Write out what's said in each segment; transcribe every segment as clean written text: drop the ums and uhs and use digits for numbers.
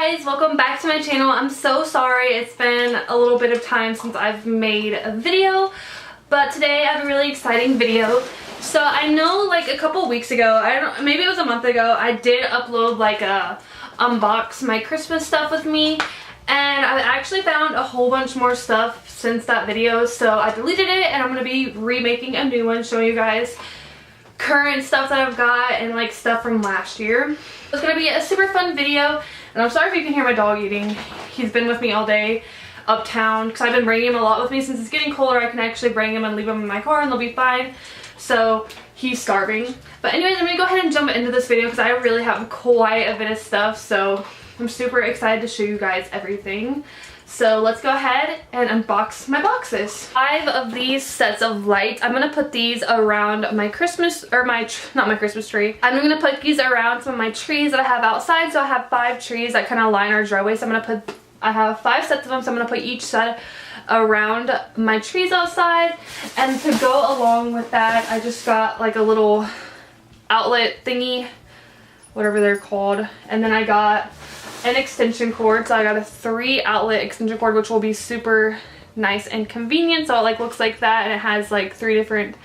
guys, welcome back to my channel. I'm so sorry it's been a little bit of time since I've made a video, but today I have a really exciting video. So I know like a couple weeks ago, maybe it was a month ago, I did upload like a unbox my Christmas stuff with me, and I actually found a whole bunch more stuff since that video, so I deleted it and I'm going to be remaking a new one showing you guys current stuff that I've got and like stuff from last year. It's gonna be a super fun video, and I'm sorry if you can hear my dog eating. He's been with me all day uptown because I've been bringing him a lot with me. Since it's getting colder, I can actually bring him and leave him in my car and they'll be fine. So he's starving. But anyways, I'm gonna go ahead and jump into this video because I really have quite a bit of stuff, so I'm super excited to show you guys everything. So let's go ahead and unbox my boxes. 5 of these sets of lights. I'm gonna put these around my Christmas, or not my Christmas tree. I'm gonna put these around some of my trees that I have outside. So I have 5 trees that kind of line our driveway. So I have 5 sets of them. So I'm gonna put each set around my trees outside. And to go along with that, I just got like a little outlet thingy, whatever they're called. And then I got an extension cord, so I got a 3 outlet extension cord, which will be super nice and convenient. So it like looks like that, and it has like 3 different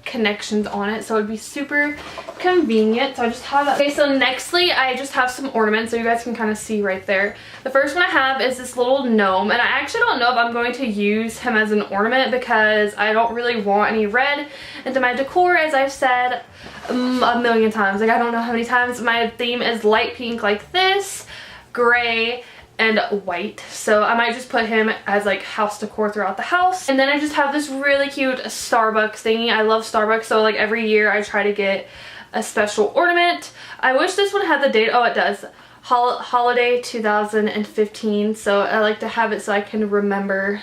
connections on it, so it'd be super convenient. So I just have that. Okay, so nextly I just have some ornaments, so you guys can kind of see right there. The first one I have is this little gnome, and I actually don't know if I'm going to use him as an ornament because I don't really want any red into my decor. As I've said a million times, like I don't know how many times, my theme is light pink like this, gray, and white. So I might just put him as like house decor throughout the house. And then I just have this really cute Starbucks thingy. I love Starbucks, so like every year I try to get a special ornament. I wish this one had the date. Oh, it does. Holiday 2015. So I like to have it so I can remember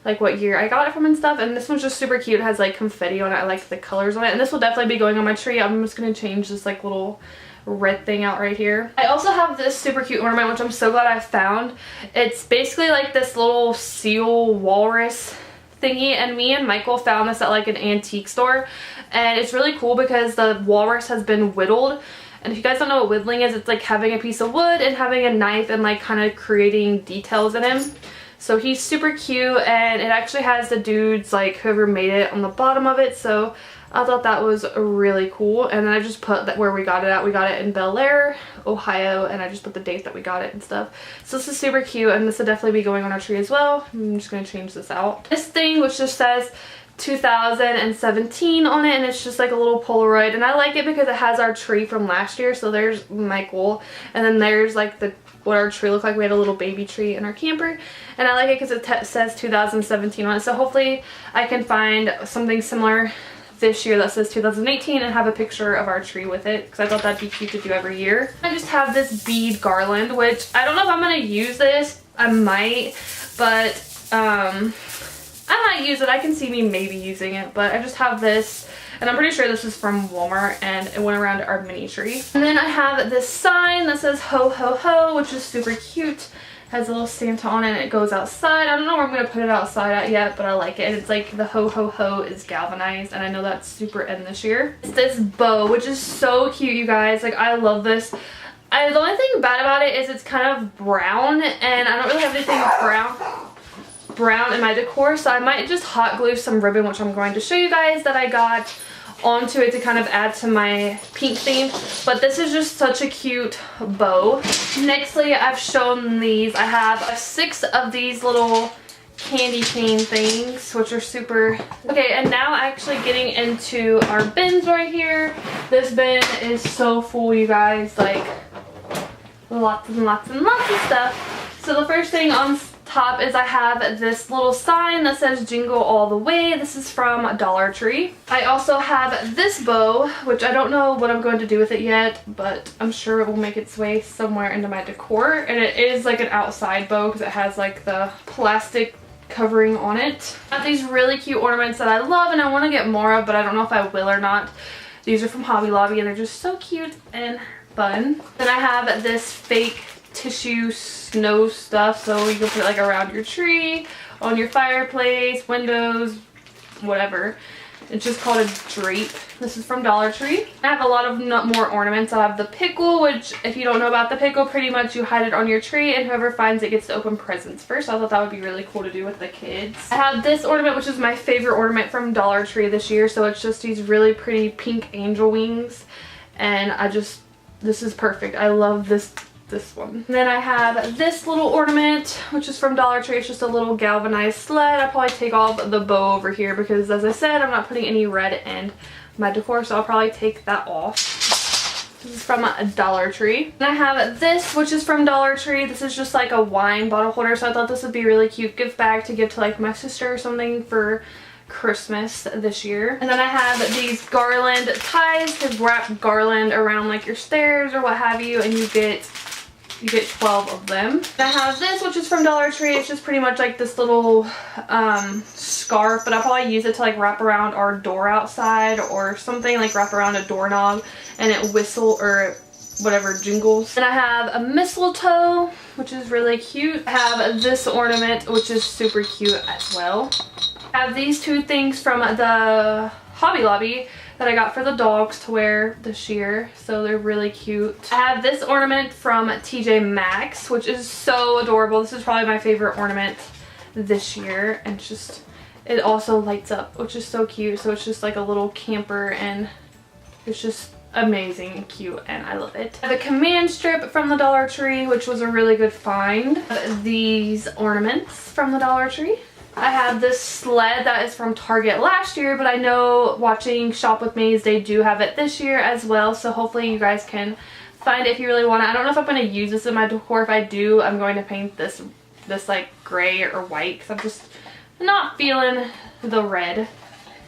like what year I got it from and stuff. And this one's just super cute. It has like confetti on it. I like the colors on it. And this will definitely be going on my tree. I'm just going to change this like little red thing out right here. I also have this super cute ornament, which I'm so glad I found. It's basically like this little seal walrus thingy, and me and Michael found this at like an antique store, and it's really cool because the walrus has been whittled. And if you guys don't know what whittling is, it's like having a piece of wood and having a knife and like kind of creating details in him. So he's super cute, and it actually has the dudes, like whoever made it, on the bottom of it. So I thought that was really cool. And then I just put that where we got it at. We got it in Bel Air, Ohio, and I just put the date that we got it and stuff. So this is super cute, and this will definitely be going on our tree as well. I'm just going to change this out. This thing, which just says 2017 on it, and it's just like a little Polaroid, and I like it because it has our tree from last year. So there's Michael, and then there's like what our tree looked like. We had a little baby tree in our camper, and I like it because it says 2017 on it. So hopefully I can find something similar this year that says 2018 and have a picture of our tree with it, because I thought that'd be cute to do every year. I just have this bead garland, which I don't know if I'm going to use this. I might, but I might use it. I can see me maybe using it, but I just have this, and I'm pretty sure this is from Walmart, and it went around our mini tree. And then I have this sign that says ho ho ho, which is super cute. Has a little Santa on it, and it goes outside. I don't know where I'm going to put it outside at yet, but I like it. And it's like the ho ho ho is galvanized, and I know that's super in this year. It's this bow, which is so cute, you guys. Like, I love this. The only thing bad about it is it's kind of brown, and I don't really have anything brown in my decor, so I might just hot glue some ribbon, which I'm going to show you guys, that I got onto it to kind of add to my pink theme. But this is just such a cute bow. Nextly, I've shown these. I have 6 of these little candy cane things, which are super okay. And now actually getting into our bins right here. This bin is so full, you guys, like lots and lots and lots of stuff. So the first thing on top is I have this little sign that says Jingle All the Way. This is from Dollar Tree. I also have this bow, which I don't know what I'm going to do with it yet, but I'm sure it will make its way somewhere into my decor. And it is like an outside bow because it has like the plastic covering on it. I have these really cute ornaments that I love and I want to get more of, but I don't know if I will or not. These are from Hobby Lobby, and they're just so cute and fun. Then I have this fake tissue snow stuff, so you can put it like around your tree, on your fireplace, windows, whatever. It's just called a drape. This is from Dollar Tree. I have a lot of more ornaments. I have the pickle, which if you don't know about the pickle, pretty much you hide it on your tree and whoever finds it gets to open presents first. I thought that would be really cool to do with the kids. I have this ornament, which is my favorite ornament from Dollar Tree this year. So it's just these really pretty pink angel wings. And this is perfect. I love this one. And then I have this little ornament, which is from Dollar Tree. It's just a little galvanized sled. I'll probably take off the bow over here because, as I said, I'm not putting any red in my decor, so I'll probably take that off. This is from a Dollar Tree. And I have this, which is from Dollar Tree. This is just like a wine bottle holder, so I thought this would be a really cute gift bag to give to like my sister or something for Christmas this year. And then I have these garland ties to wrap garland around like your stairs or what have you, and you get 12 of them. And I have this, which is from Dollar Tree. It's just pretty much like this little scarf, but I'll probably use it to like wrap around our door outside or something, like wrap around a doorknob and it whistle or whatever jingles. And I have a mistletoe, which is really cute. I have this ornament, which is super cute as well. I have these two things from the Hobby Lobby that I got for the dogs to wear this year, so they're really cute. I have this ornament from TJ Maxx, which is so adorable. This is probably my favorite ornament this year, and it also lights up, which is so cute. So it's just like a little camper, and it's just amazing and cute, and I love it. I have a command strip from the Dollar Tree, which was a really good find. These ornaments from the Dollar Tree. I have this sled that is from Target last year, but I know watching Shop With Me's, they do have it this year as well, so hopefully you guys can find it if you really want it. I don't know if I'm going to use this in my decor. If I do, I'm going to paint this like gray or white because I'm just not feeling the red.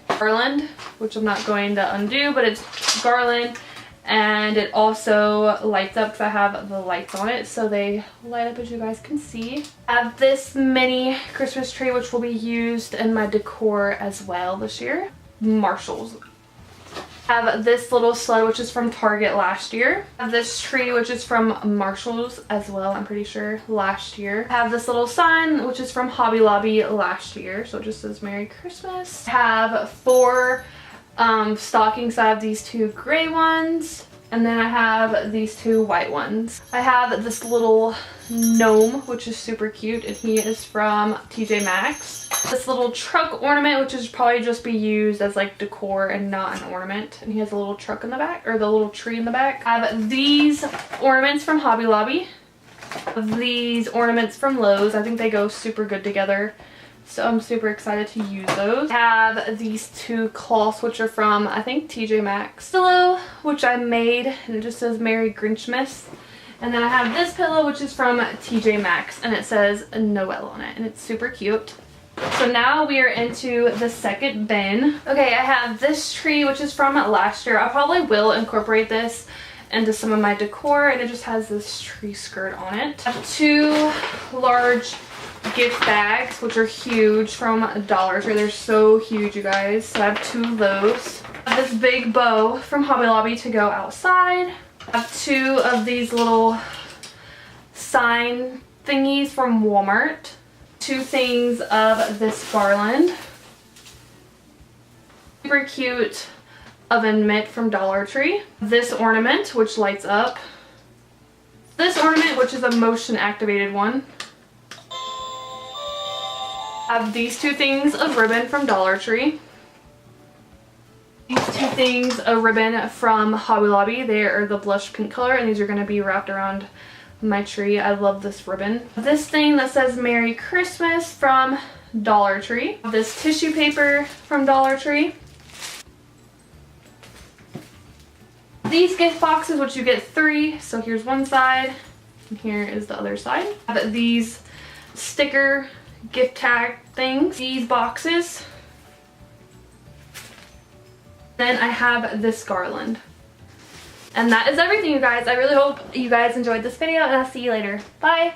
Garland, which I'm not going to undo, but it's garland. And it also lights up because I have the lights on it, so they light up as you guys can see. I have this mini Christmas tree, which will be used in my decor as well this year. Marshalls. I have this little sled, which is from Target last year. I have this tree, which is from Marshalls as well, I'm pretty sure, last year. I have this little sign, which is from Hobby Lobby last year, so it just says Merry Christmas. I have 4 stockings. I have these 2 gray ones, and then I have these 2 white ones. I have this little gnome, which is super cute, and he is from TJ Maxx. This little truck ornament, which is probably just be used as like decor and not an ornament, and he has a little truck in the back, or the little tree in the back. I have these ornaments from Hobby Lobby. These ornaments from Lowe's. I think they go super good together, so I'm super excited to use those. I have these 2 cloths, which are from, I think, TJ Maxx. Pillow, which I made, and it just says Merry Grinchmas. And then I have this pillow, which is from TJ Maxx, and it says Noel on it, and it's super cute. So now we are into the second bin. Okay, I have this tree, which is from last year. I probably will incorporate this into some of my decor, and it just has this tree skirt on it. I have 2 large gift bags, which are huge, from Dollar Tree. They're so huge, you guys. So I have 2 of those. I have this big bow from Hobby Lobby to go outside. I have 2 of these little sign thingies from Walmart. 2 things of this garland. Super cute oven mitt from Dollar Tree. This ornament, which lights up. This ornament, which is a motion activated one. I have these 2 things of ribbon from Dollar Tree. These 2 things of ribbon from Hobby Lobby. They are the blush pink color, and these are going to be wrapped around my tree. I love this ribbon. This thing that says Merry Christmas from Dollar Tree. This tissue paper from Dollar Tree. These gift boxes, which you get 3. So here's one side, and here is the other side. I have these sticker gift tag things. These boxes. Then I have this garland. And that is everything, you guys. I really hope you guys enjoyed this video, and I'll see you later. Bye!